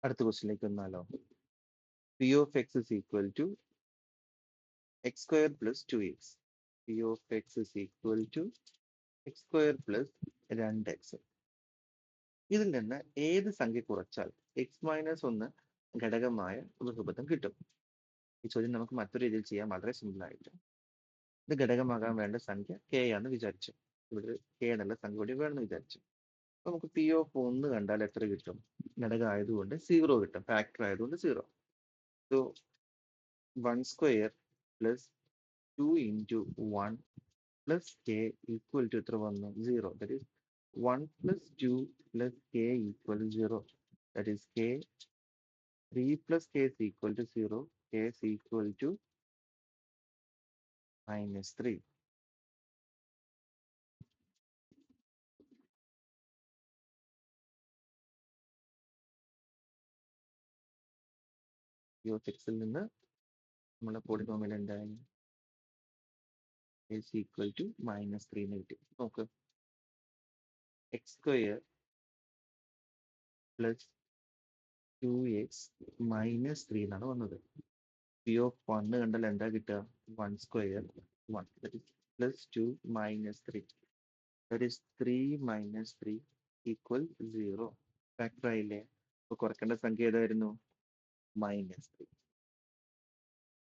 അടുത്ത ക്വസ്റ്റിലേക്ക് വന്നാലോ? P of X is equal to X square plus 2x. P of X is equal to X square plus 2x. ഇതിൽ നിന്ന് ഏത് സംഖ്യ കുറച്ചാൽ എക്സ് മൈനസ് 1 ഘടകമായ ബഹുപദം കിട്ടും? ഈ ചോദ്യം നമുക്ക് മറ്റൊരു രീതിയിൽ ചെയ്യാം, വളരെ സിമ്പിൾ ആയിട്ട്. ഇത് ഘടകമാകാൻ വേണ്ട സംഖ്യ കെ ആണെന്ന് വിചാരിച്ചു. ഇവിടെ കെ എന്നുള്ള സംഖ്യ കൂടി വേണമെന്ന് വിചാരിച്ചു. അപ്പൊ നമുക്ക് പി ഓഫ് 1 കണ്ടാൽ എത്ര കിട്ടും? ഘടകം ആയതുകൊണ്ട് 0 കിട്ടും, ഫാക്ടർ ആയതുകൊണ്ട് 0. So 1 square plus 2 into 1 plus K equal to എത്ര വന്നു? 0. That is 1 plus 2 plus K equal 0. That is K 3 plus K is equal to 0. K is equal to -3. P of x ൽ നിന്ന് നമ്മുടെ പോളിനോമിയൽ എന്തായി? is equal to -3 എന്ന് കിട്ടി. നോക്ക്, X square plus 2x minus 3 എന്നാണ് വന്നത്. പി ഓഫ് 1 കണ്ടാൽ എന്താ കിട്ടുക? 1 square 1 plus 2 minus 3. That is 3 minus 3 equal 0. Factor ആയില്ലേ? അപ്പൊ കുറക്കേണ്ട സംഖ്യ ഏതായിരുന്നു? -3.